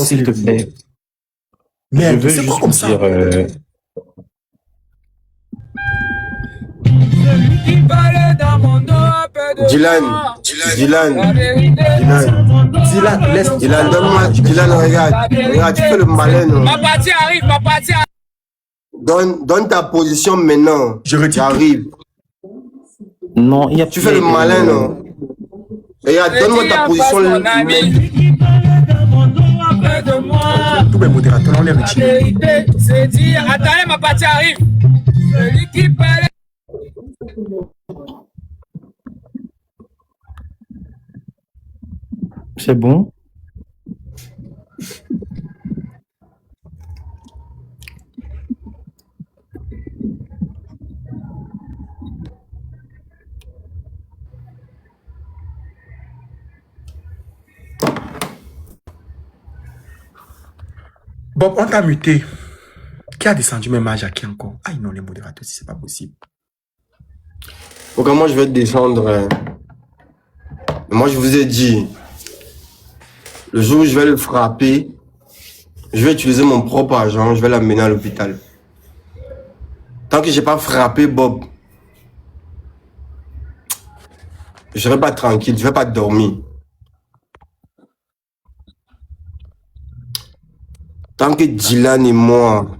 s'il te plaît. Merde, Je veux c'est quoi juste comme ça? dire... Dylan, Dylan, Dylan, donne-moi, Dylan, regarde, tu fais le malin, non? Ma partie arrive. Donne ta position maintenant. J'arrive. Non, il y a Tu fais le malin, non? Regarde, donne-moi ta position. Tous mes modérateurs, on les retire. C'est dire, attendez, ma partie arrive. Celui qui parle. C'est bon? Bob, on t'a muté. Qui a descendu même à Jackie encore? Ah non, les modérateurs, si c'est pas possible. Comment je vais te descendre? Moi, je vous ai dit, le jour où je vais le frapper, je vais utiliser mon propre argent, je vais l'amener à l'hôpital. Tant que j'ai pas frappé Bob, je serai pas tranquille, je vais pas dormir. Tant que Dylan et moi,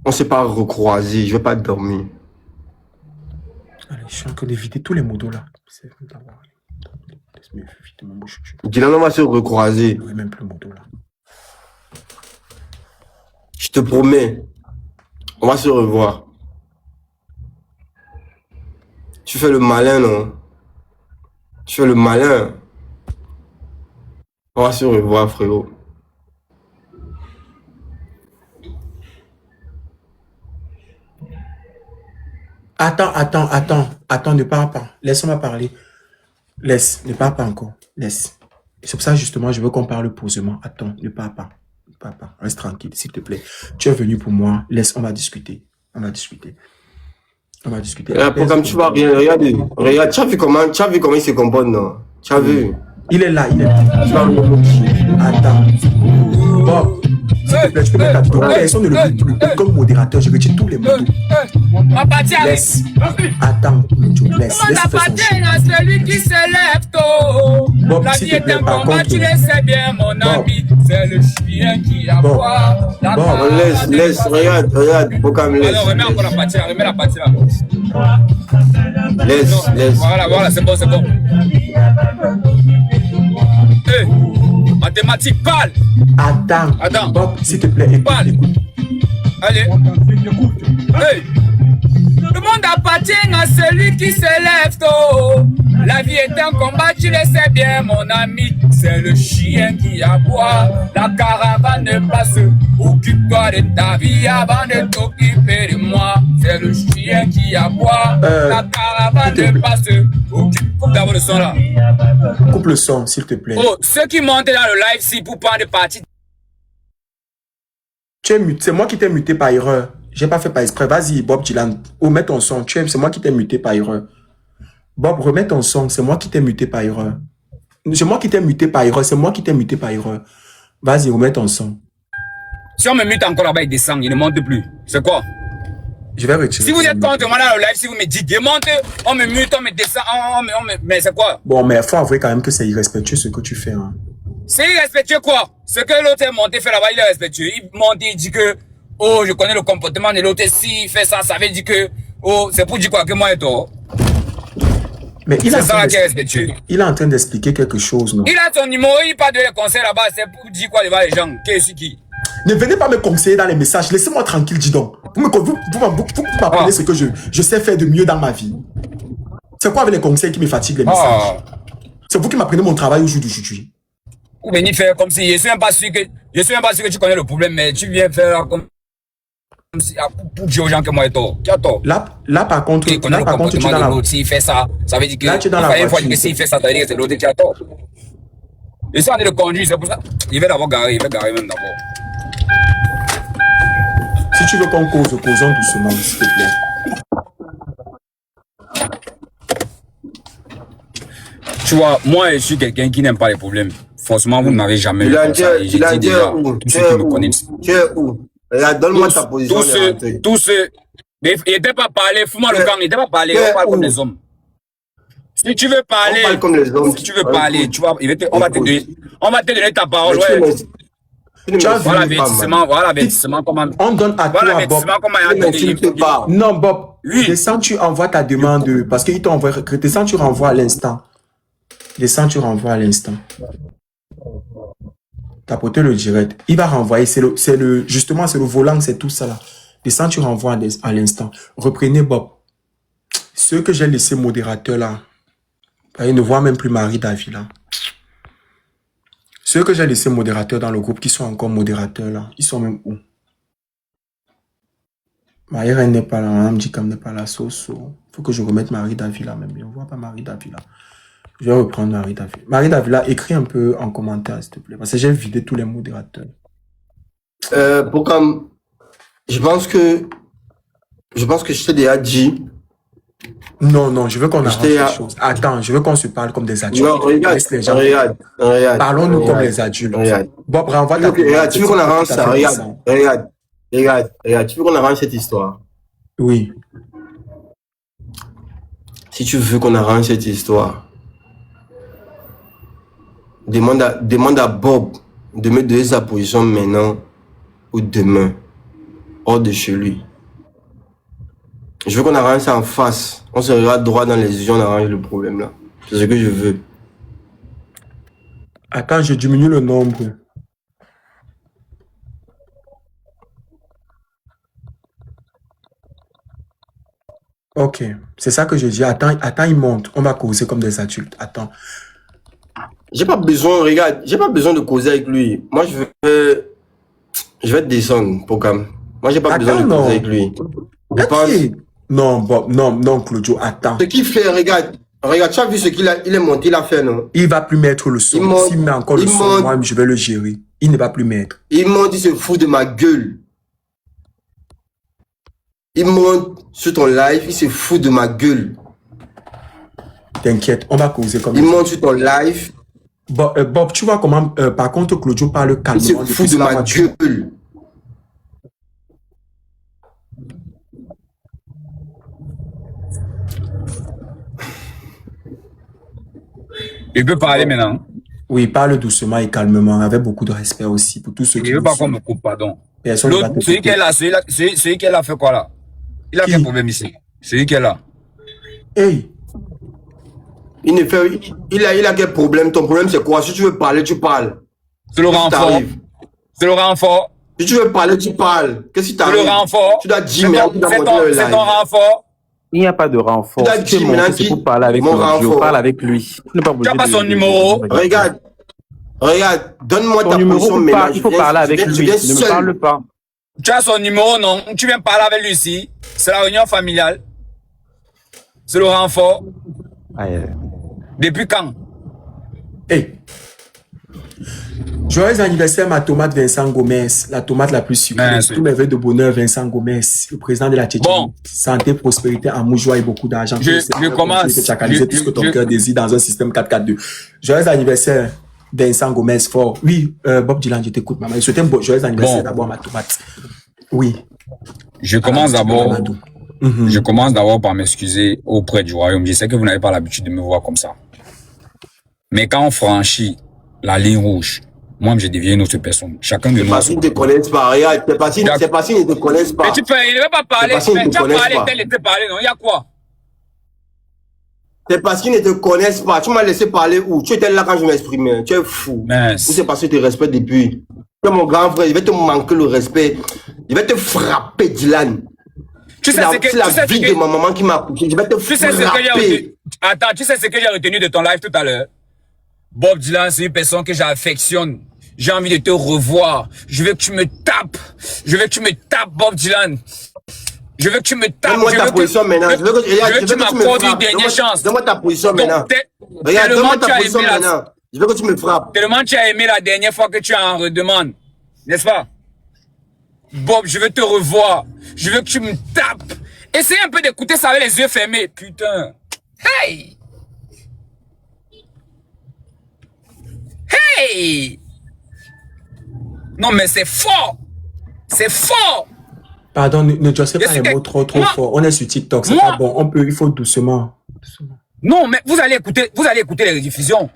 on s'est pas recroisé, je vais pas dormir. Allez, je suis en train d'éviter tous les motos là. Dylan, on va se recroiser. Oui, même plus le moto là. Je te promets, on va se revoir. Tu fais le malin, non? Tu fais le malin. On va se revoir, frérot. Attends, ne parle pas. Laisse-moi parler. Ne parle pas encore. Laisse. C'est pour ça, justement, je veux qu'on parle posément. Attends, ne parle pas. Reste tranquille, s'il te plaît. Tu es venu pour moi. On va discuter. Comme tu vas rien, regarde, tu as vu comment il se comporte, non? Tu as vu? Il est là. Attends. Bob, s'il te plaît, tu peux mettre ta vidéo. Personne ne le veut plus. Comme modérateur, je retire tous les motos. Ma partie arrive. Laisse. Attends, laisse faire son C'est celui qui se lève tôt. Bob, La s'il vie te plaît, est un par combat, contre, tu le sais bien, mon ami. C'est le chien qui aboie. Laisse, regarde, Bokam, laisse. Alors, remets encore la partie là. Laisse. Voilà, c'est bon. Mathématiques, parle. Attends. Bob, s'il te plaît, Parle. écoute. Allez. Hey. Le monde appartient à celui qui se lève tôt. La vie est un combat, tu le sais bien, mon ami. C'est le chien qui aboie. La caravane passe. Occupe-toi de ta vie avant de t'occuper de moi. C'est le chien qui aboie. La caravane passe. Coupe d'abord le son là. Coupe le son, s'il te plaît. Oh, ceux qui montent dans le live, c'est pour prendre partie. Tu es muté. C'est moi qui t'ai muté par erreur. J'ai pas fait par exprès. Vas-y, Bob Dylan. Remets ton son. C'est moi qui t'ai muté par erreur. Bob, remets ton son. C'est moi qui t'ai muté par erreur. C'est moi qui t'ai muté par erreur. Vas-y, remets ton son. Si on me mute encore là-bas, il descend. Il ne monte plus. C'est quoi? Je vais retirer. Si vous êtes contre moi dans le live, si vous me dites démonte, on me mute, on me descend, mais c'est quoi? Bon, mais il faut avouer quand même que c'est irrespectueux ce que tu fais. Hein. C'est irrespectueux quoi? Ce que l'autre est monté fait là-bas, il est respectueux. Il monte, il dit que, oh, je connais le comportement de l'autre. S'il fait ça, ça veut dire que, oh, c'est pour dire quoi que moi et toi. Mais c'est ça qui est respectueux. Il est en train d'expliquer quelque chose, non? Il a son numéro, il parle de les conseils là-bas, c'est pour dire quoi devant les gens? Qu'est-ce qui? Ne venez pas me conseiller dans les messages. Laissez-moi tranquille, dis donc. Vous m'apprenez ce que je sais faire de mieux dans ma vie. C'est quoi avec les conseils qui me fatiguent les messages? C'est vous qui m'apprenez mon travail au jour d'aujourd'hui. Vous venez faire comme si je suis même pas sûr que tu connais le problème, mais tu viens faire comme si pour dire aux gens que moi et toi. Qui a tort? Là par contre, tu es dans la... S'il fait ça, ça veut dire que là, tu es dans la voiture. S'il fait ça, ça veut dire que c'est l'autre qui a tort. Je suis en train de conduire, c'est pour ça. Il va d'abord garer, même d'abord. Si tu veux qu'on cause, causons doucement, s'il te plaît. Tu vois, moi, je suis quelqu'un qui n'aime pas les problèmes. Forcément, vous n'avez jamais vu comme ça. Et j'ai dit déjà, tous ceux qui me connaissent. Tu es où? Regarde, donne-moi ta position. Tous ceux. Il n'était pas parler, fous-moi le camp, il n'était pas parler, on parle comme les hommes. Si tu veux parler, on parle comme les hommes. Si tu veux parler, tu vois, on va te donner ta parole. Ouais. Voilà l'avertissement, comment. On donne à toi, Bob. Non, Bob. Oui. Descends, tu envoies ta demande parce qu'il t'a envoyé. Descends, tu renvoies à l'instant. Descends, tu renvoies à l'instant. Tapoter le direct. Il va renvoyer. Justement, c'est le volant, c'est tout ça là. Descends, tu renvoies à l'instant. Reprenez Bob. Ceux que j'ai laissés modérateurs là. Ils ne voient même plus Marie-David là. Ceux que j'ai laissés modérateurs dans le groupe qui sont encore modérateurs là. Ils sont même où? Marie-Reine n'est pas là. Madame Dikam n'est pas là. Soso. Il faut que je remette Marie-David là même. On ne voit pas Marie-David là. Je vais reprendre Marie-David. Marie-David là, écris un peu en commentaire s'il te plaît. Parce que j'ai vidé tous les modérateurs. Pour comme... Je pense que je t'ai déjà dit. Non, je veux qu'on arrange les choses. Attends, je veux qu'on se parle comme des adultes. Non, regarde. Parlons-nous comme les adultes. Regarde. Bob, renvoie ta regarde, tu veux qu'on arrange ça? Regarde. Tu veux qu'on arrange cette histoire? Oui. Si tu veux qu'on arrange cette histoire, demande à Bob de me donner sa position maintenant ou demain, hors de chez lui. Je veux qu'on arrange ça en face. On se regarde droit dans les yeux, on arrange le problème là. C'est ce que je veux. Attends, je diminue le nombre. Ok, c'est ça que je dis. Attends, il monte. On va causer comme des adultes. Attends. J'ai pas besoin, regarde, j'ai pas besoin de causer avec lui. Moi, je vais descendre, Pokam. Moi, j'ai pas besoin de causer avec lui. Je pense... Non, Bob, non, Claudio, attends. Ce qu'il fait, regarde, tu as vu ce qu'il a, il est monté, il a fait, non? Il va plus mettre le son. S'il met encore le son, moi, je vais le gérer. Il ne va plus mettre. Il monte, il se fout de ma gueule. Il monte sur ton live, il se fout de ma gueule. T'inquiète, on va causer comme ça. Il monte sur ton live. Bob, tu vois comment, par contre, Claudio parle calmement. Il se fout de ma gueule. Il peut parler maintenant. Oui, parle doucement et calmement, avec beaucoup de respect aussi pour tous ceux qui... Il ne veut pas qu'on me coupe, pardon. L'autre, celui qui est là fait quoi là? Il a quel problème ici? Celui qui est là. Hey! Il a quel problème? Ton problème c'est quoi? Si tu veux parler, tu parles. C'est le renfort. C'est le renfort. Si tu veux parler, tu parles. Qu'est-ce qui t'arrive? C'est le renfort. Tu dois dire merde. C'est ton renfort. Il n'y a pas de renfort. Tu dois dire maintenant qui... Pour parler avec Claudio, parle avec lui. Tu n'as pas son numéro. Regarde, donne-moi ta position maintenant. Il faut parler avec lui. Ne me parle pas. Tu as son numéro, non? Tu viens parler avec lui ici. C'est la réunion familiale. C'est le renfort. Depuis quand? Hey! Joyeux anniversaire, ma tomate Vincent Gomez, la tomate la plus sucrée. Tous mes vœux de bonheur, Vincent Gomez, le président de la Tchétchénie. Bon. Santé, prospérité, amour, joie et beaucoup d'argent. Je commence. Tout ce que ton cœur désire dans un système 4-4-2. Joyeux anniversaire, Vincent Gomez, fort. Oui, Bob Dylan, je t'écoute, maman. Je souhaite un joyeux anniversaire d'abord, ma tomate. Oui. Je commence d'abord. Je commence d'abord par m'excuser auprès du royaume. Je sais que vous n'avez pas l'habitude de me voir comme ça. Mais quand on franchit la ligne rouge, moi, je deviens une autre personne. Chacun de nous. C'est parce qu'ils ne te connaissent pas. Regarde, c'est parce qu'ils ne te connaissent pas. Mais il ne veut pas parler. Mais tu as parlé, tel était parlé, non? Il y a quoi? C'est parce qu'ils ne te connaissent pas. Tu m'as laissé parler où? Tu étais là quand je m'exprimais. Tu es fou. Ou c'est parce que tu te respectes depuis. Tu es mon grand frère. Je vais te manquer le respect. Je vais te frapper, Dylan. Tu sais ce que c'est la vie de ma maman qui m'a couché. Je vais te frapper. Attends, tu sais ce que j'ai retenu de ton live tout à l'heure? Bob Dylan, c'est une personne que j'affectionne. J'ai envie de te revoir. Je veux que tu me tapes. Je veux que tu me tapes, Bob Dylan. Je veux que tu me tapes. Donne-moi ta position maintenant. Je veux que tu m'accordes une dernière chance. Donne-moi ta position maintenant. Regarde, donne-moi ta position maintenant. Je veux que tu me frappes. Tellement tu as aimé la dernière fois que tu en redemandes. N'est-ce pas? Bob, je veux te revoir. Je veux que tu me tapes. Essaye un peu d'écouter ça avec les yeux fermés. Putain. Hey! Hey! Non, mais c'est fort! C'est fort! Pardon, ne jossez pas Je sais les mots que- trop moi- fort. On est sur TikTok, c'est moi- pas bon. Il faut doucement. Non, mais vous allez écouter les rediffusions.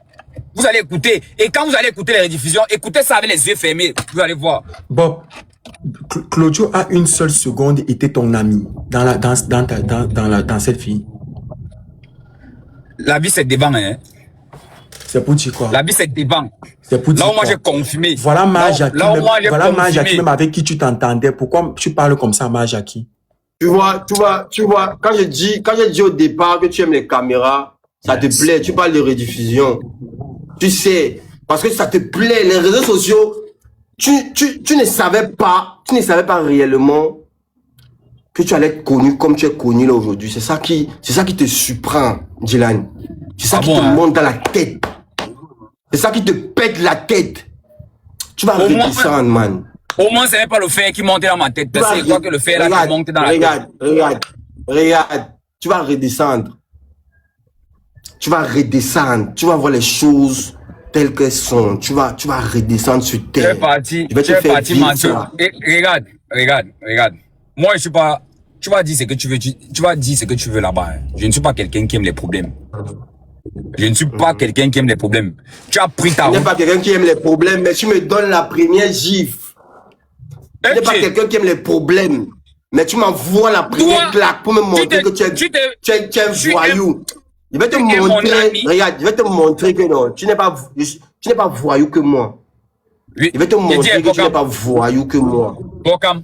Vous allez écouter. Et quand vous allez écouter les rediffusions, écoutez ça avec les yeux fermés. Vous allez voir. Bob, Claudio a une seule seconde été ton ami dans cette vie. La vie, c'est devant, hein. C'est pour dire quoi? La vie, c'est devant. C'est pour dire Là où moi, quoi? j'ai confirmé. Voilà Majaki, Là où moi, j'ai voilà Majaki confirmé. même avec qui tu t'entendais. Pourquoi tu parles comme ça, Majaki? Tu vois, quand j'ai dit au départ que tu aimes les caméras, ça te plaît, tu parles de rediffusion. Tu sais, parce que ça te plaît, les réseaux sociaux, tu ne savais pas réellement que tu allais être connu comme tu es connu là aujourd'hui. C'est ça qui te surprend, Dylan. C'est ça qui te monte dans la tête. C'est ça qui te pète la tête. Tu vas Au moins, redescendre, man. Au moins, ce n'est pas le fer qui monte dans ma tête. C'est quoi que le fer là qui monte dans la tête. Regarde. Tu vas redescendre. Tu vas voir les choses telles qu'elles sont. Tu vas redescendre sur Tu es terre. parti, Je vais te faire vivre mentir. ça. Et regarde. Moi, je suis pas. Tu vas dire ce que tu veux. Tu vas dire ce que tu veux là-bas. Hein. Je ne suis pas quelqu'un qui aime les problèmes. Je ne suis pas quelqu'un qui aime les problèmes. Tu as pris ta Tu n'es route. pas quelqu'un qui aime les problèmes, mais tu me donnes la première gifle. Tu n'es pas quelqu'un qui aime les problèmes, mais tu m'envoies la première claque pour me montrer que tu es voyou. Je vais te montrer, regarde, je vais te montrer que non, tu n'es pas voyou que moi. Oui. Je vais te montrer que tu n'es Bokam. pas voyou que moi. Bokam.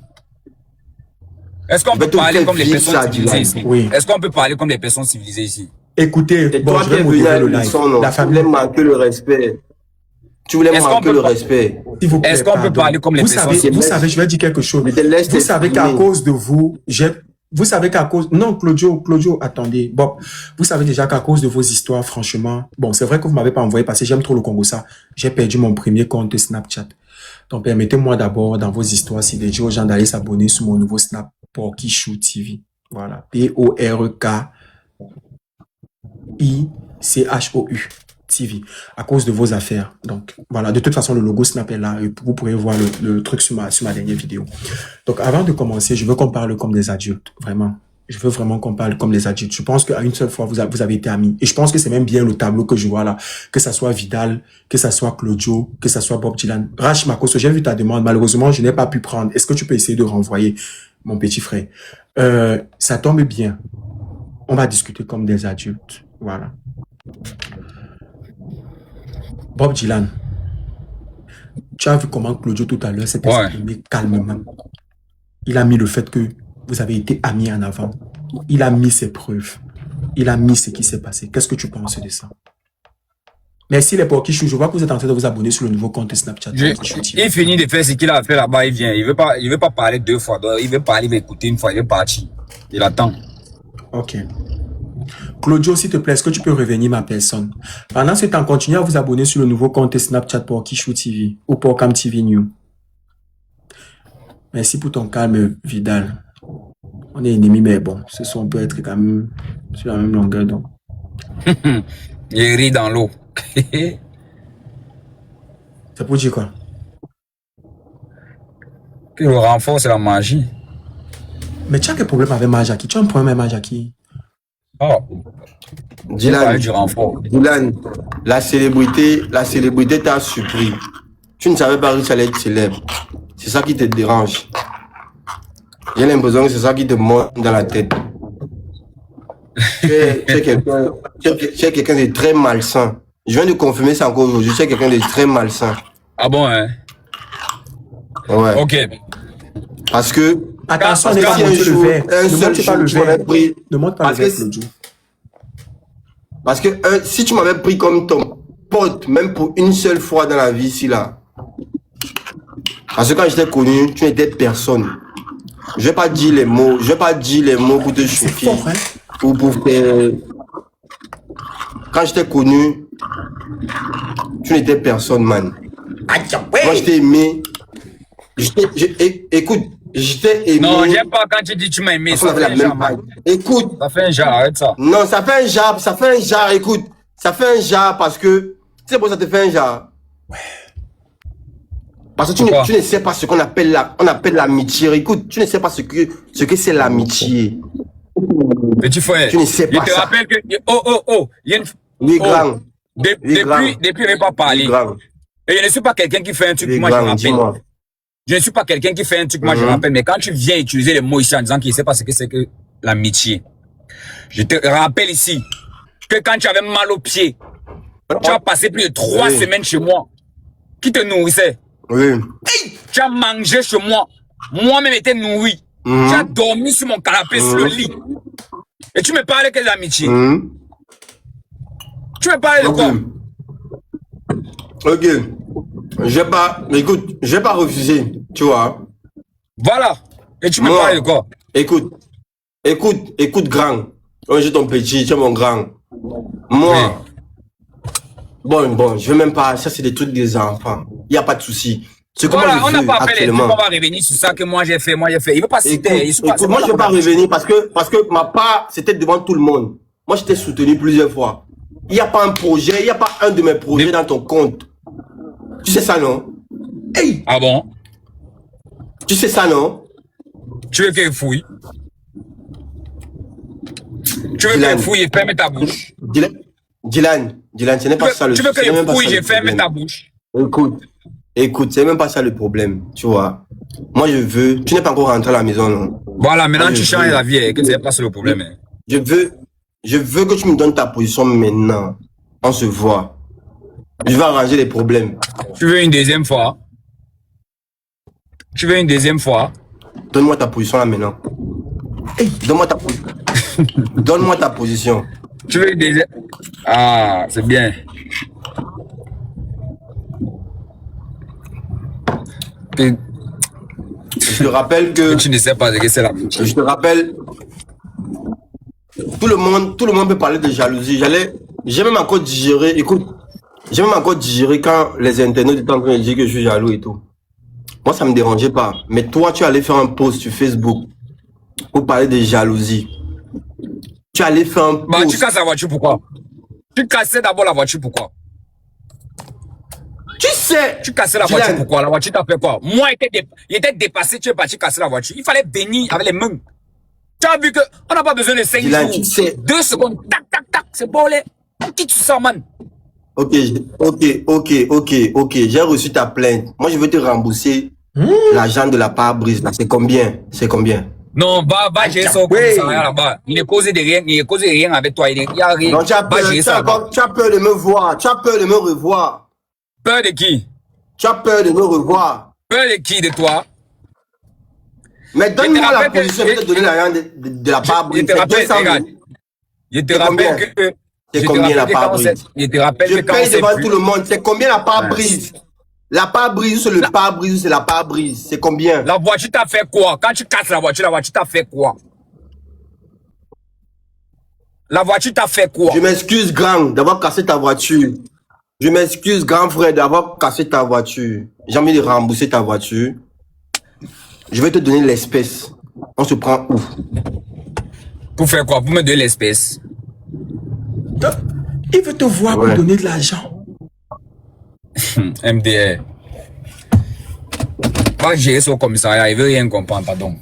Est-ce qu'on Je peut vais te parler faire comme les vivre personnes ça, civilisées Dylan. ici? Oui. Est-ce qu'on peut parler comme les personnes civilisées ici? Écoutez, C'est bon, toi je qui vais es venu modérer à le live. l'émission, non? La Tu voulais famille, manquer le respect. Tu voulais Est-ce qu'on manquer peut le pas- respect. s'il vous plaît, Est-ce qu'on peut pardon. parler comme les vous personnes savez, vous civilisées? savez, je vais dire quelque chose. Je te laisse Vous savez qu'à t'exprimer. cause de vous, vous savez qu'à cause, non, Claudio, attendez. Bon, vous savez déjà qu'à cause de vos histoires, franchement, bon, c'est vrai que vous m'avez pas envoyé parce que j'aime trop le Congo ça. J'ai perdu mon premier compte Snapchat. Donc, permettez-moi d'abord, dans vos histoires, si de dire aux gens d'aller s'abonner sur mon nouveau Snap, Porkychou TV. Voilà. Porkychou TV. À cause de vos affaires. Donc, voilà. De toute façon, le logo Snap est là. Et vous pourrez voir le truc sur ma dernière vidéo. Donc, avant de commencer, je veux qu'on parle comme des adultes. Vraiment. Je veux vraiment qu'on parle comme des adultes. Je pense qu'à une seule fois, vous avez été amis. Et je pense que c'est même bien le tableau que je vois là. Que ça soit Vidal, que ça soit Claudio, que ça soit Bob Dylan. Rach Makoso, j'ai vu ta demande. Malheureusement, je n'ai pas pu prendre. Est-ce que tu peux essayer de renvoyer, mon petit frère? Ça tombe bien. On va discuter comme des adultes. Voilà. Bob Dylan, tu as vu comment Claudio tout à l'heure s'est exprimé calmement. Il a mis le fait que vous avez été amis en avant. Il a mis ses preuves. Il a mis ce qui s'est passé. Qu'est-ce que tu penses de ça? Merci les Porkychou. Je vois que vous êtes en train de vous abonner sur le nouveau compte Snapchat. Il finit de faire ce qu'il a fait là-bas, il vient. Il veut pas parler deux fois. Donc, il veut parler, il veut écouter une fois, il veut partir. Il attend. Ok. Claudio, s'il te plaît, est-ce que tu peux revenir ma personne? Pendant ce temps, continuez à vous abonner sur le nouveau compte Snapchat Porkychou TV ou Porkam TV New. Merci pour ton calme, Vidal. On est ennemis, mais bon, ce soir, on peut être quand même sur la même longueur d'onde. Il rit dans l'eau. C'est pour dire quoi? Que le renfort, c'est la magie. Mais tu as quel problème avec Majaki? Tu as un problème avec Majaki? Oh, Dylan, du renfort. Dylan, la célébrité t'a surpris. Tu ne savais pas que tu allais être célèbre. C'est ça qui te dérange. J'ai l'impression que c'est ça qui te monte dans la tête. Tu es quelqu'un de très malsain. Je viens de confirmer ça encore aujourd'hui. Tu es quelqu'un de très malsain. Ah bon, hein? Ouais. Ok. Parce que... Attention, parce ne que si un montre le jour, verre. un Ne seul montre pas jour, le tu m'avais verre. pris... Ne montre pas le Parce verre, que- Claudio. Parce que si tu m'avais pris comme ton pote, même pour une seule fois dans la vie ici là. Parce que quand j'étais connu, tu n'étais personne. Je vais pas dire les mots pour te C'est choquer. fort, hein? Ou pour faire... Quand j'étais connu, tu n'étais personne, man. Moi, je t'ai aimé. Écoute, je t'ai aimé. Non, j'aime pas quand tu dis tu m'as aimé. Parce qu'on Ça avait fait la un genre, même man. vibe. Écoute, Ça fait un genre, arrête ça. non, ça fait un genre, écoute. Ça fait un genre parce que, tu sais pourquoi ça te fait un genre? Parce que tu ne sais pas ce qu'on appelle l'amitié. Écoute, tu ne sais pas ce que c'est l'amitié. Petit frère, Tu ne sais pas je te ça. rappelle que... Oh, il y a une... Oui, grand. Depuis, je n'ai pas parlé. Et je ne suis pas quelqu'un qui fait un truc, moi je rappelle. Je ne suis pas quelqu'un qui fait un truc, moi je rappelle. Mais quand tu viens utiliser les mots ici en disant qu'il ne sait pas ce que c'est que l'amitié, je te rappelle ici que quand tu avais mal au pied, tu as passé plus de 3 semaines chez moi. Qui te nourrissait? Oui. Tu as mangé chez moi. Moi-même été nourri. Tu as dormi sur mon canapé, sur le lit. Et tu me parlais que d'amitié. Tu me parlais de quoi? Ok. Écoute, je vais pas refuser, tu vois. Voilà. Et tu me parlais de quoi? Écoute, grand. Oh, j'ai ton petit, tu es mon grand. Moi, bon, je veux même pas, ça c'est des trucs des enfants. Il n'y a pas de souci. Voilà, on n'a pas fait les trucs, on va revenir sur ça que moi j'ai fait. Il veut pas citer. Écoute, moi je veux pas revenir parce que ma part, c'était devant tout le monde. Moi, je t'ai soutenu plusieurs fois. Il n'y a pas un projet, il n'y a pas un de mes projets dans ton compte. Tu sais ça, non? Hey! Ah bon? Tu sais ça, non? Tu veux qu'il fouille? Tu veux qu'il fouille et ferme ta bouche? Dylan, ce n'est pas ça le problème. Tu veux qu'il fouille et ferme ta bouche? Écoute, c'est même pas ça le problème, tu vois. Moi, je veux... Tu n'es pas encore rentré à la maison, non? Voilà, maintenant tu changes la vie et que c'est pas ça le problème. Je veux que tu me donnes ta position maintenant. On se voit. Je vais arranger les problèmes. Tu veux une deuxième fois? Donne-moi ta position là maintenant. Hey, donne-moi ta position. Tu veux une deuxième? Ah, c'est bien. Je te rappelle que... Tu ne sais pas ce que c'est la... Je te rappelle... Tout le monde peut parler de jalousie. J'ai même encore digéré, écoute, j'ai même encore digéré quand les internautes étaient en train de dire que je suis jaloux et tout. Moi, ça me dérangeait pas. Mais toi, tu allais faire un post sur Facebook pour parler de jalousie. Tu allais faire un post. Bah, tu casses la voiture, pourquoi? Tu cassais d'abord la voiture, pourquoi? Tu sais. Tu cassais la voiture, pourquoi? La voiture t'a fait quoi? Moi, il était dépassé, tu es parti casser la voiture. Il fallait bénir avec les mains. Tu as vu que on n'a pas besoin de 5 jours. Tu sais. 2 secondes, tac, c'est bon, là. Qui tu sors, man? Ok. J'ai reçu ta plainte. Moi, je veux te rembourser l'argent de la pare-brise. C'est combien? Non, va gérer ça au commissariat là-bas. Il ne cause rien avec toi. Il y a rien. Non, tu as peur de me voir. Tu as peur de me revoir. Peur de qui? Tu as peur de me revoir. Peur de qui, de toi? Mais donne-moi la position, je vais te donner l'argent de la pare-brise. Je te rappelle que... C'est combien la pare-brise? Je paye devant tout le monde. C'est combien la pare-brise? La pare-brise, c'est le pare-brise, c'est la pare-brise. C'est combien? La voiture t'a fait quoi? Quand tu casses la voiture t'a fait quoi? La voiture t'a fait quoi? Je m'excuse, grand, d'avoir cassé ta voiture. Je m'excuse, grand frère, d'avoir cassé ta voiture. J'ai envie de rembourser ta voiture. Je vais te donner l'espèce. On se prend où? Pour faire quoi? Pour me donner l'espèce? Il veut te voir pour donner de l'argent. MDR. Va gérer ça au commissariat, il veut rien comprendre, pardon.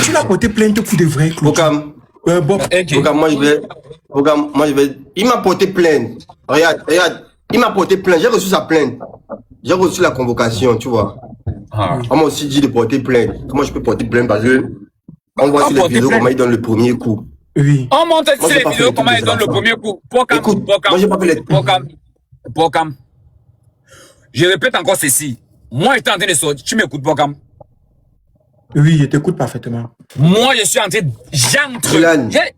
Tu l'as porté plainte pour de vrai, Claude. Bokam, moi je vais... Il m'a porté plainte. Regarde. Il m'a porté plainte. J'ai reçu sa plainte. J'ai reçu la convocation, tu vois. On m'a aussi dit de porter plainte. Comment je peux porter plainte parce que on voit sur les vidéos comment il donne le premier coup. Oui. On montre sur les vidéos comment il donne le premier coup. Écoute, moi j'ai pas fait les... Bokam. Je répète encore ceci. Moi, j'étais en train de sortir. Tu m'écoutes, Bokam? Oui, je t'écoute parfaitement. Moi, je suis en train de... J'entre.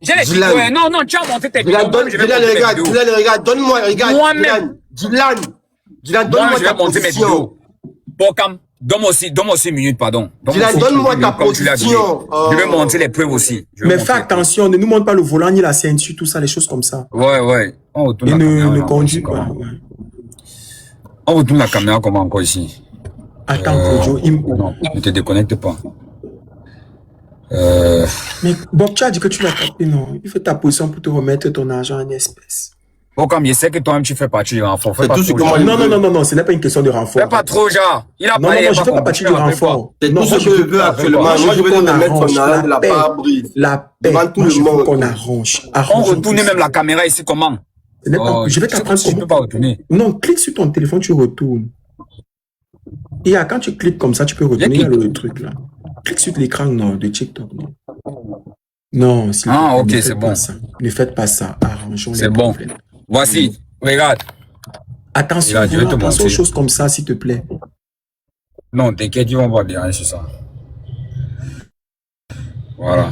J'ai les vidéos. Non, tu as monté tes vidéos. Regarde, donne-moi, regarde. Dylan, donne-moi ta position. Bokam, donne-moi aussi une minute, pardon. Dylan, donne-moi ta position. Je vais montrer les preuves aussi. Mais fais attention, ne nous montre pas le volant ni la ceinture, tout ça, les choses comme ça. Ouais. Et ne conduis pas. On retourne la caméra comment encore ici? Attends, Kojo. Non, ne te déconnecte pas. Mais Bob, tu as dit que tu l'as tapé, non? Il fait ta position pour te remettre ton argent en espèces. Bon, comme je sais que toi-même tu fais partie du renfort. C'est tout ce que moi, Non, ce n'est pas une question de renfort. Fais pas trop, genre. Il a Non, je ne fais pas partie du renfort. C'est Non, tout ce que je veux actuellement. Moi, je veux me mettre en arrêt de la pare-brise. La paix. Devant tout Moi, le je veux monde. qu'on arrange. On retourne même la caméra ici, comment? Ce n'est pas- Je vais t'apprendre Tu peux pas retourner. Non, clique sur ton téléphone, tu retournes. Et quand tu cliques comme ça, tu peux retourner. Il y a le truc là. Clique sur l'écran de TikTok. Non, s'il vous Ah, plaît, ok, ne faites c'est pas bon. ça. Ne faites pas ça. Arrangeons les C'est bon. problèmes. Voici, regarde. Attention, Regarde, je vais te attention aux montrer. choses comme ça, s'il te plaît. Non, t'inquiète, ils vont pas dire rien sur ça. Voilà.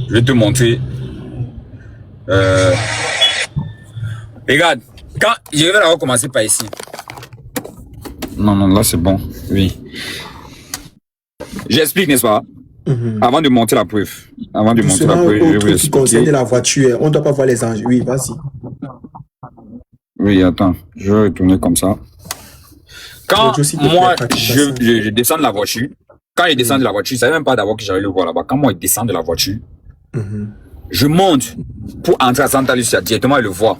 Je vais te montrer. Regarde, quand je vais d'abord commencer par ici. Non, là c'est bon. Oui. J'explique, n'est-ce pas? Avant de monter la preuve. Avant de monter la Cela preuve, je vais au vous truc qui concerne expliquer. la voiture, on ne doit pas voir les enjeux. Oui, vas-y. Oui, attends, je vais retourner comme ça. Quand Je aussi te moi, plaît, je descends de la voiture, quand il descend de la voiture, je savais même pas d'abord que j'allais le voir là-bas. Quand moi, il descend de la voiture, je monte pour entrer à Santa Lucia, directement il le voit.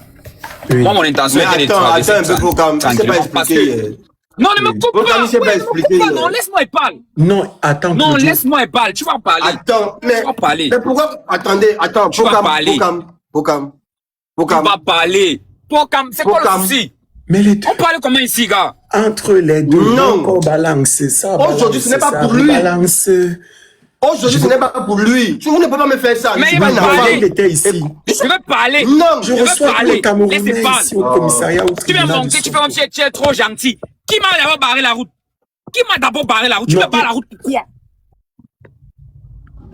Oui. Moi, mon intention Mais était de attends traverser un peu pour quand même. Tu sais pas tranquillement, parce que... expliquer. Non, ne me coupe Pour pas, quand même, c'est pas ouais, ne me coupe expliquer. pas, non, laisse-moi il parle. Non, attends. Non, Claudio. laisse-moi il parle, tu vas parler. Attends, mais. Tu vas parler. Mais pourquoi. Attendez, attends. Tu vas parler. Pour Tu vas parler. C'est quoi Pokam. le souci? Mais les deux, On parle comment ici, gars? entre les deux, Non. encore balance ça. Aujourd'hui, ce n'est pas pour lui. Balance. Aujourd'hui, ce n'est pas pour lui. Tu ne peux pas me faire ça. Mais Je suis il pas va un parler. enfant. Il était ici. Je veux parler. Non, Je veux reçois tous parler. les Camerounais Laissez parler. ici au commissariat. Au Tu viens tribunal monter, du tu fais comme si tu es trop gentil. Qui m'a d'abord barré la route? Qui m'a d'abord barré la route? Tu Non, me barres la route pourquoi?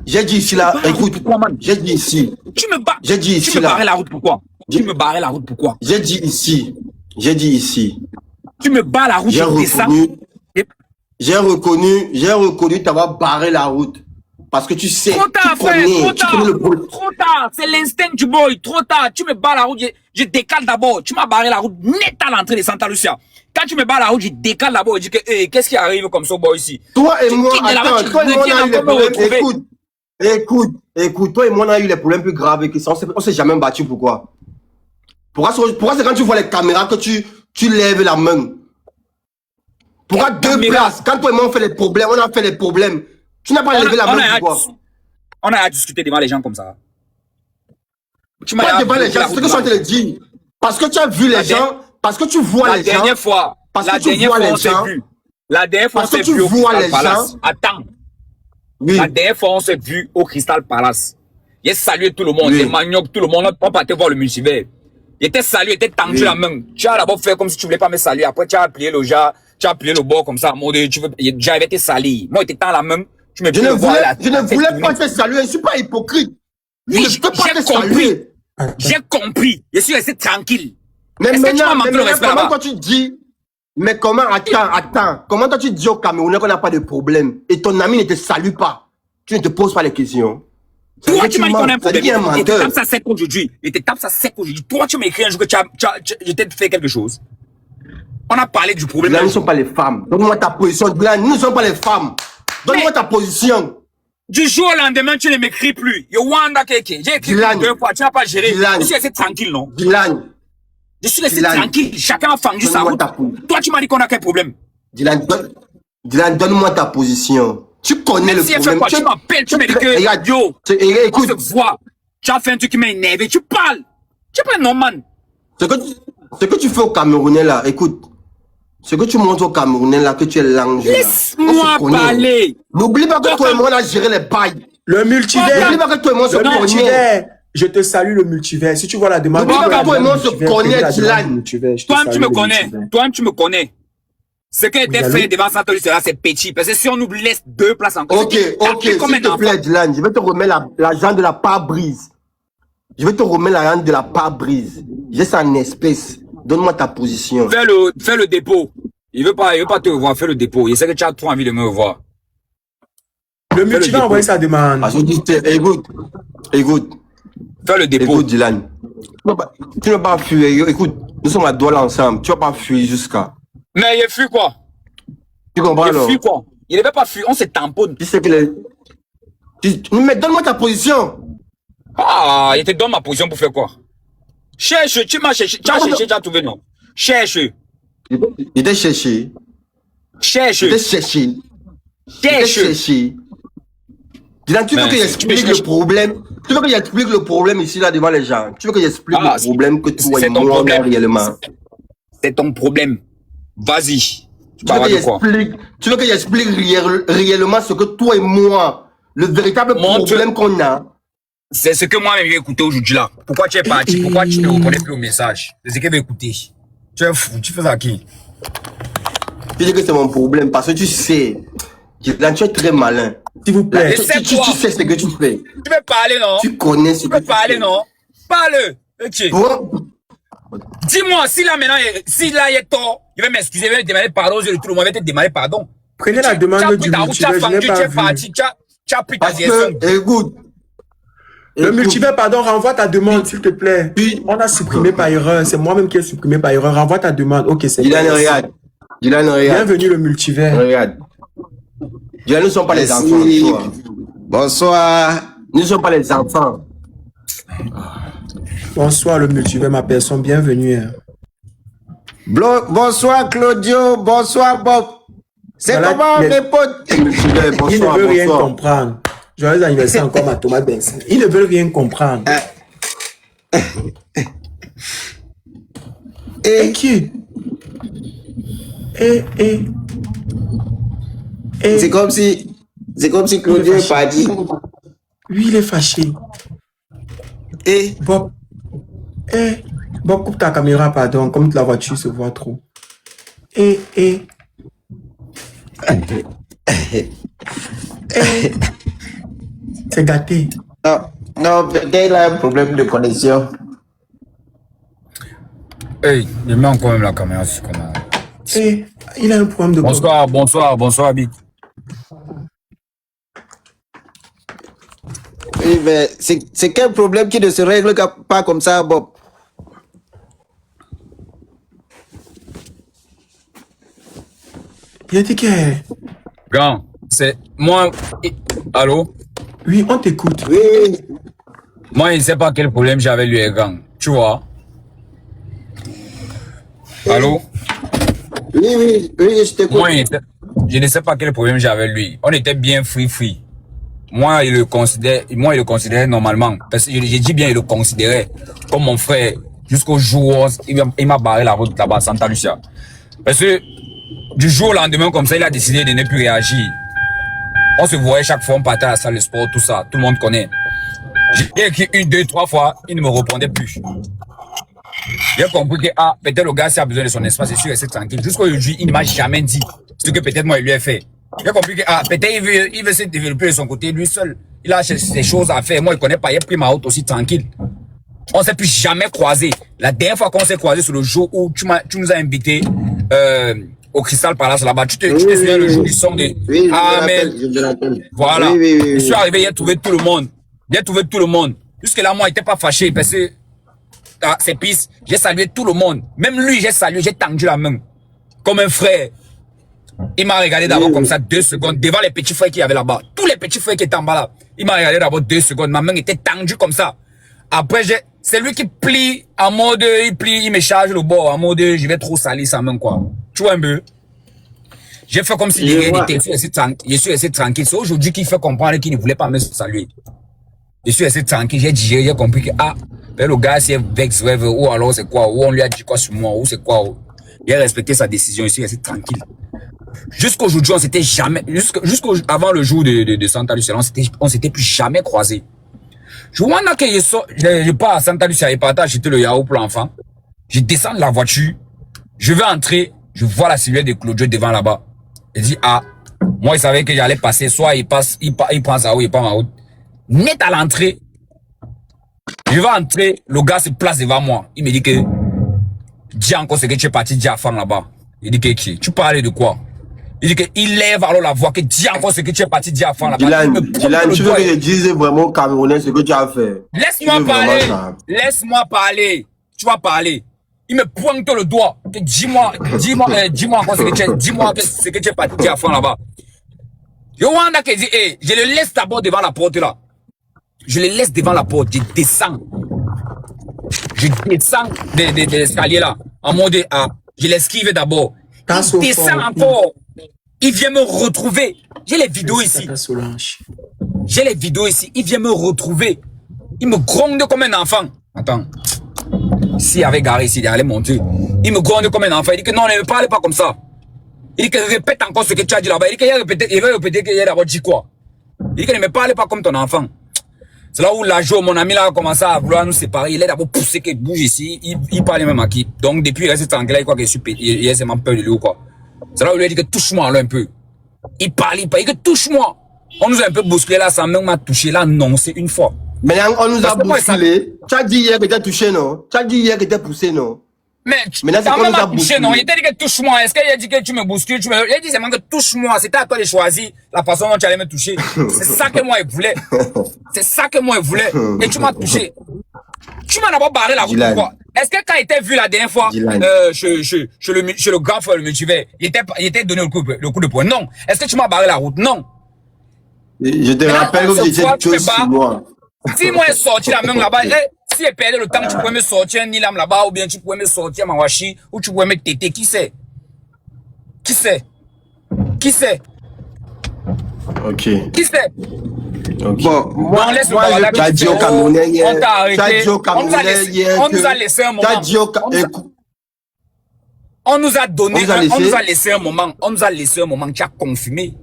J'ai dit ici là, écoute, j'ai dit ici, Tu me barres. j'ai dit Tu ici me barrais là, la route pourquoi? Tu me barrais la route pourquoi? j'ai dit ici, j'ai dit ici, Tu me barres la route, j'ai je descends. reconnu, Et- j'ai reconnu t'avoir barré la route. Parce que tu sais, Trop tard, tu frère, connais, trop tu connais tard. le problème. Trop tard. C'est l'instinct du boy. Trop tard. Tu me barres la route, je décale d'abord. Tu m'as barré la route net à l'entrée de Santa Lucia. Quand tu me barres la route, je décale d'abord. Je dis que, qu'est-ce qui arrive comme ça, boy, ici? Toi et Tu moi, quittes de là-bas, attends, tu toi et moi, on reviens a eu les encore me problèmes. retrouver. Écoute, toi et moi, on a eu les problèmes plus graves que ça. On s'est jamais battu, pourquoi? Pourquoi c'est quand tu vois les caméras que tu lèves la main? Pourquoi deux caméra? places? Quand toi et moi, on fait les problèmes, on a fait les problèmes. Tu n'as pas levé la main, pourquoi? On a à discuter devant les gens comme ça. Tu Pas m'as devant les gens, c'est ce que je suis en train de dire. Parce que tu as vu les gens, parce que tu vois les gens. La dernière fois, parce la que tu dernière vois fois, les on s'est gens. vu. La dernière fois, on Parce que s'est tu vu au vois Crystal les Palace. gens. Attends. Oui. La dernière fois, on s'est vu au Crystal Palace. J'ai salué tout le monde, Oui. les maniocs, tout le monde. On partait voir le multivers. Il était salué, il était tendu Oui. la main. Tu as d'abord fait comme si tu voulais pas me saluer. Après, tu as plié le jas, tu as plié le bord comme ça. J'avais été sali. Moi, il était dans la main. Tu me Je ne voulais pas te saluer, je ne suis pas hypocrite. Oui, Je ne peux pas j'ai te compris. saluer. J'ai compris. Je suis resté tranquille. Mais Est-ce que tu m'as manqué le respect comment là-bas? toi tu dis, mais comment, attends, comment toi tu dis au Camerounais qu'on n'a pas de problème et ton ami ne te salue pas, tu ne te poses pas les questions. Ça veut Toi, dire tu m'as dit qu'on a un mens, ça veut problème. dire qu'il est un Il te menteur. tape ça sec aujourd'hui. Il te tape ça sec aujourd'hui. Toi, tu m'as écrit un jour que je t'ai fait quelque chose. On a parlé du problème. Là, nous ne sommes pas les femmes. Donne-moi ta position. Là, nous ne sommes pas les femmes. Donne-moi ta position. Du jour au lendemain, tu ne m'écris plus. Yo, Wanda Keke. J'ai écrit Dylan. 2 fois. Tu n'as pas géré. Dylan. Je suis resté tranquille, non? Dylan, Je suis resté Dylan. tranquille. Chacun a fendu sa Donne-moi route. ta position. Toi, tu m'as dit qu'on a quel problème? Dylan, donne-moi ta position. Tu connais le Si elle fait problème. quoi? Tu m'appelles, tu me dis que, Regarde, yo, on écoute, se voit. Tu as fait un truc qui m'a énervé. Tu parles. Tu es pas un normal. ce que tu fais au Camerounais là, écoute, ce que tu montres au Camerounais là, que tu es l'ange. là, Laisse-moi on se connaît. parler. N'oublie pas que toi et moi on a géré les bails. Le multivers. N'oublie pas que toi et moi on se Le connaît. multivers. Je te salue le multivers. Si tu vois la demande. N'oublie pas que toi et moi on se multivers, connaît, fais la demande Dylan. du multivers. Je te Toi-même, tu salue me le connais. multivers. Toi-même, tu me connais. Ce qui a été allô? fait devant Santa Lucia, c'est petit. Parce que si on nous laisse 2 places encore, Ok, c'est ok, tapé comme s'il un te enfant. plaît, Dylan, je vais te remettre l'argent de la pare-brise. Je vais te remettre l'argent de la pare-brise. J'ai ça en espèces. Donne-moi ta position. Fais le dépôt. Il veut pas te revoir. Fais le dépôt. Il sait que tu as trop envie de me revoir. Le multivers a envoyé sa demande. Parce que écoute, Fais le dépôt. écoute, Dylan. Tu ne vas pas fuir. Écoute, nous sommes à Douala ensemble. Tu ne vas pas fuir jusqu'à. Mais il fuit quoi? Tu comprends Il alors? fuit quoi? Il ne veut pas fuir. On se tamponne. Tu sais que les. Mais donne-moi ta position. Ah, il te donne ma position pour faire quoi? Cherche, tu m'as cherché, tu as cherché, tu as trouvé, non? Cherche. Il t'a cherché. Cherche. Il t'a cherché. Cherche. Dylan, tu veux que j'explique le problème? Tu veux que j'explique le problème ici, là, devant les gens? Tu veux que j'explique le problème que toi et moi, on a réellement? C'est ton problème. Vas-y. Tu veux que j'explique réellement ce que toi et moi, le véritable problème qu'on a? C'est ce que moi-même j'ai écouté aujourd'hui là. Pourquoi tu es parti? Pourquoi tu ne reconnais plus au message? C'est ce que j'ai écouté. Tu es fou, tu fais ça à qui? Tu dis que c'est mon problème parce que tu sais, Dylan, tu es très malin. S'il vous plaît. Tu sais ce que tu fais. Tu veux parler, non? Tu connais ce que tu fais. Tu veux parler, non? Parle. Ok. Bon. Dis-moi, si là maintenant, si là il est tort, je vais m'excuser, je vais te demander pardon aux yeux de tout le monde, je vais te demander pardon. Prenez la demande du multivers, je n'ai pas vu. Tu as pris ta Parce direction. que, écoute. Le multivers, pardon, renvoie ta demande, s'il te plaît. On a supprimé par erreur. C'est moi-même qui ai supprimé par erreur. Renvoie ta demande. Ok, c'est Dylan, regarde. Dylan, regarde. Bienvenue le multivers. Regarde. Dylan, nous ne sommes pas les enfants. Bonsoir. Nous ne sommes pas les enfants. Bonsoir le multivers, ma personne. Bienvenue. Hein. Bonsoir Claudio. Bonsoir Bob. C'est Voilà, comment mes potes? Il ne veut rien comprendre. Joyeux anniversaire encore ma Thomas Benson. Ils ne veulent rien comprendre. Et qui? C'est comme si Claudio est parti. Oui, il est fâché. Bob. Bob, coupe ta caméra, pardon, comme la voiture se voit trop. C'est gâté. Non, peut-être il a un problème de connexion. Hey, je mets encore même la caméra sur comment. Il a un problème de Bonsoir, Big. Oui, mais c'est quel problème qui ne se règle pas comme ça, Bob? Il a dit que... Grand, c'est moi. Allô? Oui, on t'écoute. Oui. Moi, je ne sais pas quel problème j'avais lui, grand. Tu vois? Allô? Oui, je t'écoute. Moi, je ne sais pas quel problème j'avais lui. On était bien free. Moi, il le considérait normalement. Parce que j'ai dit bien, il le considérait comme mon frère. Jusqu'au jour où il m'a barré la route là-bas à Santa Lucia. Parce que du jour au lendemain, comme ça, il a décidé de ne plus réagir. On se voyait chaque fois, on partait à la salle de sport, tout ça. Tout le monde connaît. J'ai écrit 1, 2, 3 fois, il ne me répondait plus. J'ai compris que, peut-être le gars, s'il a besoin de son espace, c'est sûr, c'est tranquille. Jusqu'aujourd'hui, il ne m'a jamais dit ce que peut-être moi, il lui a fait. J'ai compris que, peut-être il veut se développer de son côté, lui seul. Il a ses choses à faire. Moi, il ne connaît pas. Il a pris ma route aussi tranquille. On ne s'est plus jamais croisé. La dernière fois qu'on s'est croisé, c'est le jour où tu nous as invités au Crystal Palace là-bas. Tu te souviens le jour du son de... Oui, Amen. Voilà. Oui. Je suis arrivé, il a trouvé tout le monde. Jusque-là, moi, il n'était pas fâché parce que c'est pisse. J'ai salué tout le monde. Même lui, j'ai tendu la main. Comme un frère. Il m'a regardé d'abord comme ça 2 secondes devant les petits frères qu'il y avait là-bas. Tous les petits frères qui étaient en bas là. Il m'a regardé d'abord 2 secondes. Ma main était tendue comme ça. Après, c'est lui qui plie en mode, il me charge le bord en mode, je vais trop salir sa main quoi. Tu vois un peu? J'ai fait comme si je suis resté tranquille. C'est aujourd'hui qu'il fait comprendre qu'il ne voulait pas me saluer. Je suis resté tranquille. J'ai digéré, j'ai compris que, le gars, c'est vex, ou alors c'est quoi, ou on lui a dit quoi sur moi, ou c'est quoi. Il a respecté sa décision, je suis resté tranquille. Jusqu'aujourd'hui, on s'était jamais, avant le jour de Santa Lucia, on s'était plus jamais croisés. Je vois que je pars à Santa Lucia et partage acheter le yaourt pour l'enfant. Je descends de la voiture, je vais entrer, je vois la silhouette de Claudio devant là-bas. Il dit, moi, il savait que j'allais passer, soit il prend sa route, il prend ma route. Net à l'entrée, je vais entrer, le gars se place devant moi. Il me dit que, dis encore ce que tu es parti dire à femme là-bas. Il dit que, tu parlais de quoi? Il dit qu'il lève alors la voix, que dis encore ce que tu es parti dire à femme là-bas. Dylan, tu veux que je dise vraiment au Camerounais ce que tu as fait? Laisse-moi parler. Tu vas parler. Il me pointe le doigt. Dis-moi encore ce que tu es parti dire à femme là-bas. Yowanda qui dit, je le laisse d'abord devant la porte là. Je le laisse devant la porte, je descends. Je descends des escaliers là, en mode A. Je l'esquive d'abord. Il descend encore. Il vient me retrouver. J'ai les vidéos ici. J'ai les vidéos ici. Il vient me retrouver. Il me gronde comme un enfant. Attends. Si avec Gary ici, il allait monter. Il me gronde comme un enfant. Il dit que non, ne me parle pas comme ça. Il dit que répète encore ce que tu as dit là-bas. Il dit qu'il va répéter qu'il a d'abord dit quoi. Il dit que ne me parle pas comme ton enfant. C'est là où la jour, mon ami là a commencé à vouloir nous séparer. Il est d'abord poussé qu'il bouge ici. Il parle même à qui. Donc depuis il reste anglais, il croit qu'il est super. Il a seulement peur de lui ou quoi. C'est là où il lui a dit que touche-moi là un peu. Il parle que touche-moi. On nous a un peu bousculé là, ça m'a touché là, non, c'est une fois. Maintenant, on nous a bousculé. Tu as dit hier que tu as touché, non? Tu as dit hier que tu as poussé, non? Mais maintenant, c'est qu'on nous a bousculé. Non, il t'a dit que touche-moi. Est-ce qu'il a dit que tu me bouscules? Il a dit seulement que touche-moi. C'était à toi de choisir la façon dont tu allais me toucher. C'est ça que moi, il voulait. C'est ça que moi, il voulait. Et tu m'as touché. Tu m'as d'abord barré la route. Pourquoi? Est-ce que quand il était vu la dernière fois, chez le grand frère, le multivers, il était donné le coup de poing? Non. Est-ce que tu m'as barré la route? Non. Je te rappelle que j'étais chose sur moi. Si moi, je sorti la main là-bas, si je perdais le temps, tu pouvais me sortir un Nilam là-bas, ou bien tu pouvais me sortir Mawashi, ou tu pouvais me téter. Qui sait? Qui sait? Qui sait? Ok. Qui sait? Okay. Bon, moi, tu as dit au Camerounais hier. On t'a arrêté. Tu as dit au Camerounais hier. On nous a laissé un moment. Tu as dit au On nous a donné, on nous a laissé un moment. On nous a laissé un moment. Tu as confirmé.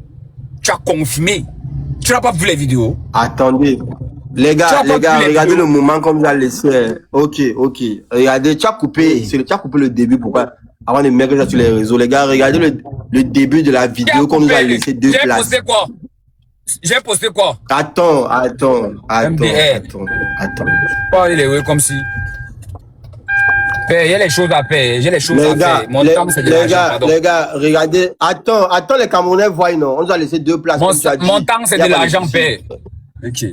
Tu as confirmé. Tu n'as pas vu les vidéos? Attendez. Les gars, regardez le moment qu'on nous a laissé. Ok. Regardez, tu as coupé le début. Pourquoi? Avant de mettre ça sur les réseaux. Les gars, regardez le début de la vidéo qu'on nous a laissé deux places. J'ai posté quoi? Attends. Pas les comme si. Il y a les choses à faire. J'ai les choses à faire. Mon temps, c'est de l'argent. Les gars, regardez. Attends, les Camerounais voient, non? On nous a laissé deux places. Mon temps, c'est de l'argent, père. Ok.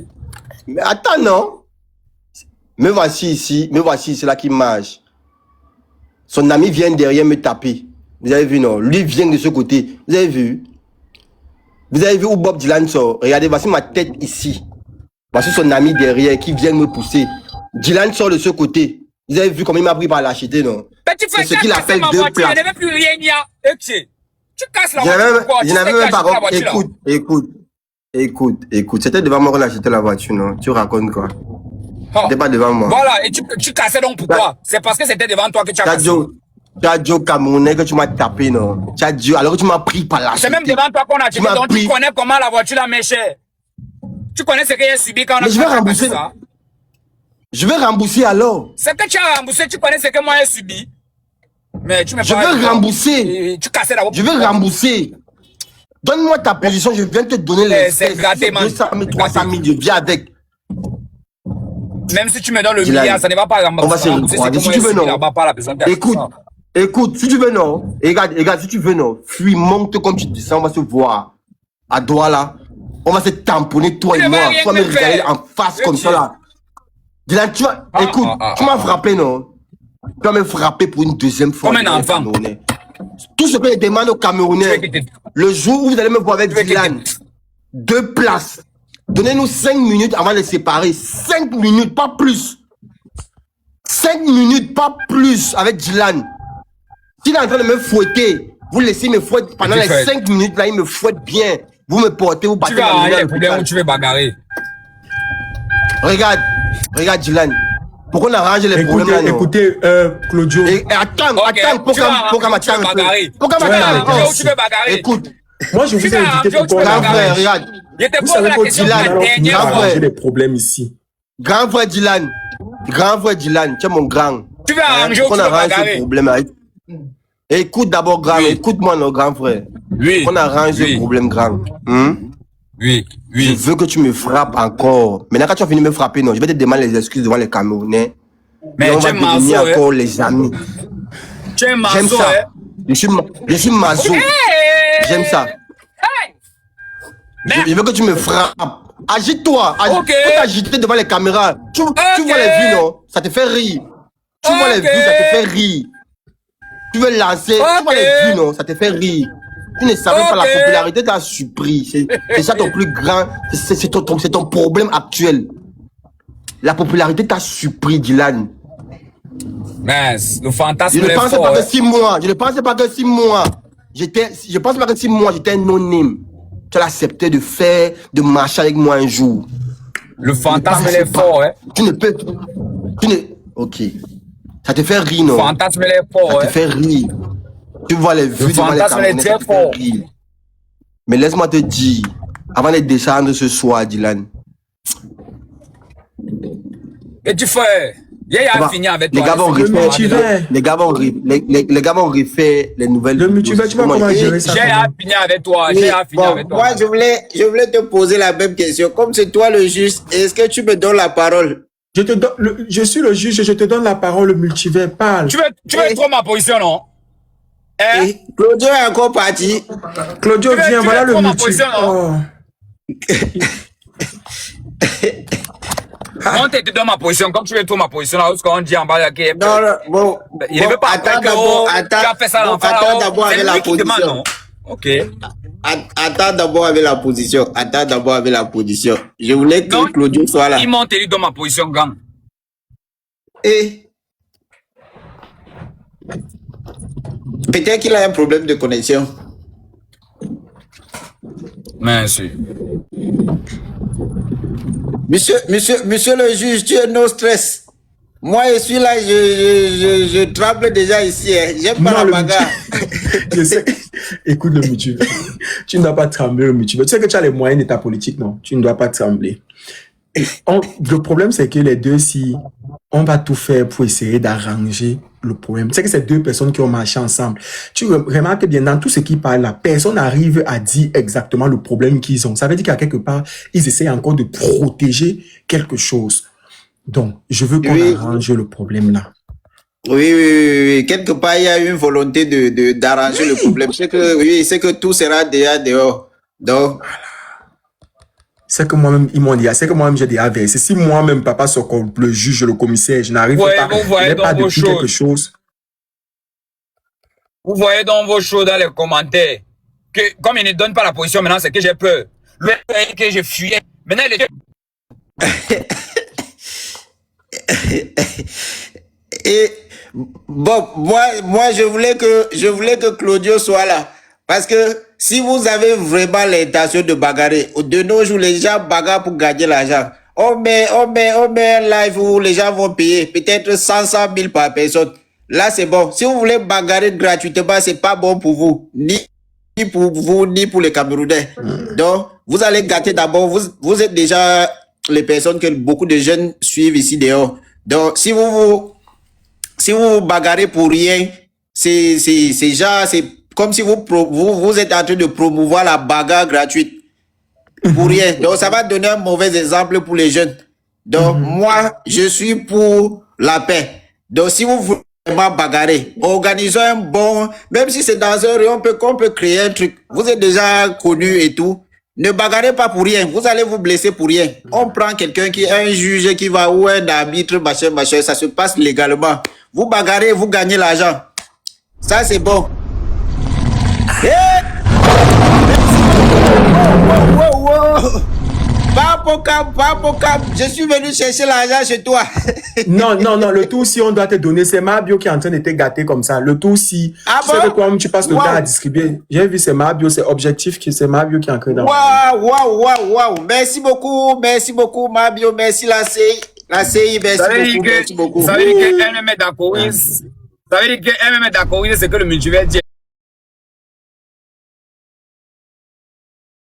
Mais attends, non? Me voici ici, c'est là qui marche. Son ami vient derrière me taper. Vous avez vu, non? Lui vient de ce côté. Vous avez vu? Vous avez vu où Bob Dylan sort? Regardez, voici ma tête ici. Voici son ami derrière qui vient me pousser. Dylan sort de ce côté. Vous avez vu comment il m'a pris par l'acheter, non? C'est ce qu'il appelle deux places. Il n'y avait plus rien, il y a. Tu casses la voiture. Je n'avais même pas. Écoute. C'était devant moi qu'on a acheté la voiture, non? Tu racontes quoi? C'était pas devant moi. Voilà, et tu cassais donc pourquoi? C'est parce que c'était devant toi que tu as cassé. Tu as dit au Camerounais que tu m'as tapé, non? Tu as dit, alors que tu m'as pris par la. C'est même devant toi qu'on a acheté, donc tu connais comment la voiture la met chère. Tu connais ce qu'il a subi quand on a je vais rembourser ça. Je vais rembourser alors. C'est que tu as remboursé, tu connais ce que moi j'ai subi. Mais tu me Je vais rembourser. Tu cassais la voiture. Je vais rembourser. Donne-moi ta position, je viens te donner les 200 000, 300 000, je viens avec. Même si tu me donnes le milliard, ça ne va pas rembourser. On va se reprendre. Si tu veux, non. Écoute, si tu veux, non. Regarde, si tu veux, non. Fuis, monte comme tu descends, on va se voir. À Douala. On va se tamponner, toi et moi. Tu vas me regarder en face comme ça, là. Dylan, tu vas, écoute, tu m'as frappé, non? Tu vas me frapper pour une deuxième fois. Comme un enfant. Tout ce que je demande aux Camerounais, le jour où vous allez me voir avec Dylan, 2 places. Donnez-nous 5 minutes avant de les séparer. 5 minutes, pas plus. 5 minutes, pas plus avec Dylan. S'il est en train de me fouetter, vous laissez me fouetter pendant les 5 minutes là, il me fouette bien. Vous me portez, vous battez. Tu vas arrêter les problèmes où tu veux bagarrer. Regarde Dylan. Pourquoi on arrange les problèmes là, non? Écoutez, Claudio. Attends, pour qu'à tu veux bagarrer. Écoute. Moi, je vous ai invité pour qu'on regarde. Vous savez que Dylan, j'ai des problèmes ici. Grand frère Dylan, tu es mon grand. Tu veux arranger ou tu veux bagarrer? Écoute d'abord, grand. Écoute-moi, nos grands frères. Oui. On arrange le problème, grand. Oui. Je veux que tu me frappes encore. Maintenant, quand tu as fini de me frapper, non, je vais te demander les excuses devant les Camerounais. Mais on va devenir encore les amis. Tu es maso, j'aime ça. Je suis maso. J'aime ça. Je veux que tu me frappes. Agite-toi. Faut t'agiter devant les caméras. Tu vois les vues, non? Ça te fait rire. Tu vois les vues, ça te fait rire. Tu veux lancer. Tu vois les vues, non? Ça te fait rire. Tu ne savais pas, la popularité t'a surpris. C'est ça ton plus grand. C'est ton problème actuel. La popularité t'a surpris, Dylan. Mince, le Je fantasme ne est pensais fort. pas que 6 mois. Je ne pensais pas que 6 mois. Je pensais pas que 6 mois, j'étais un non-name. Tu as accepté de marcher avec moi un jour. Le fantasme Je ne est pensais pas. fort, hein. Ok. Ça te fait rire, non? Le fantasme est fort, Ça te hein. fait rire. Tu vois les vues, tu vois les fantasme est Camerounais, très ça te fait fort. rire. Mais laisse-moi te dire, avant de descendre ce soir, Dylan, Et tu fais. Il on a va- fini avec les toi. gars vont Le refaire, multivers. les gars vont refaire les nouvelles. Le multivers, tu vois comment gérer ça? J'ai fini avec toi. Oui, J'ai fini bon, avec toi. moi, je voulais te poser la même question. Comme c'est toi le juge, est-ce que tu me donnes la parole? Je suis le juge et je te donne la parole, le multivers. Parle. Tu veux trop ma position, non? Hein? Et Claudio est encore parti. Claudio, Tu veux- viens, tu voilà veux le prendre ma multivers. position, Oh. On te donne ma position. Comme tu veux trop ma position, là, qu'on dit en bas, là, Non, non, bon. il ne bon, veut pas attends après que d'abord, tu as fait ça bon, l'enfant. attends d'abord C'est avec la lui qui demande, position. non? Ok. Attends d'abord avec la position. Attends d'abord avec la position. Je voulais que Donc, Claudio soit là. Ils m'ont élu dans ma position, gang. Et peut-être qu'il a un problème de connexion. Merci. Monsieur le juge, tu es no stress. Moi, je suis là, je tremble déjà ici. Hein. J'aime pas Non, la le bagarre. Je sais. Écoute le multivers. Tu ne dois pas trembler, le multivers. Tu sais que tu as les moyens de ta politique, non? Tu ne dois pas trembler. Le problème, c'est que les deux, si on va tout faire pour essayer d'arranger le problème. Tu sais que c'est deux personnes qui ont marché ensemble. Tu remarques bien, dans tout ce qui parle là, personne n'arrive à dire exactement le problème qu'ils ont. Ça veut dire qu'à quelque part, ils essayent encore de protéger quelque chose. Donc, je veux qu'on Oui. arrange le problème là. Oui. Quelque part, il y a une volonté d'arranger le problème. C'est que tout sera déjà dehors. Donc, C'est que moi-même, ils m'ont dit, c'est que moi-même, j'ai déjà versé. Si moi-même, papa, le juge, le commissaire, je n'arrive Ouais, pas, vous voyez je n'ai dans pas vos depuis choses. quelque chose. Vous voyez dans vos choses, dans les commentaires, que comme il ne donne pas la position maintenant, c'est que j'ai peur. Le fait que je fuyais. Maintenant, il est... et bon, moi, je voulais que Claudio soit là. Parce que si vous avez vraiment l'intention de bagarrer, de nos jours, les gens bagarrent pour gagner l'argent. On met un live où les gens vont payer peut-être 100 000 par personne. Là, c'est bon. Si vous voulez bagarrer gratuitement, c'est pas bon pour vous. Ni pour vous, ni pour les Camerounais. Donc, vous allez gâter d'abord. Vous êtes déjà les personnes que beaucoup de jeunes suivent ici dehors. Donc, si vous bagarrez pour rien, c'est comme si vous êtes en train de promouvoir la bagarre gratuite pour rien. Donc, ça va donner un mauvais exemple pour les jeunes. Donc, moi, je suis pour la paix. Donc, si vous voulez vraiment bagarrer, organisons un bon, même si c'est dans un rayon, qu'on peut créer un truc. Vous êtes déjà connu et tout. Ne bagarrez pas pour rien. Vous allez vous blesser pour rien. On prend quelqu'un qui est un juge qui va ou un arbitre, machin. Ça se passe légalement. Vous bagarrez, vous gagnez l'argent. Ça, c'est bon. Wow. Pas je suis venu chercher l'argent chez toi. Non, le tout si on doit te donner, c'est Mabio qui est en train de te gâter comme ça. Le tout si, Ah tu sais bon? de quoi tu passes le Wow. temps à distribuer. J'ai vu, c'est Mabio, c'est objectif, c'est Mabio qui est en train d'en. Waouh. Merci beaucoup, Mabio. Merci la CI, merci beaucoup. Ça veut dire qu'elle me met d'accord. Ça veut dire qu'elle me met d'accord, c'est que le multivers dit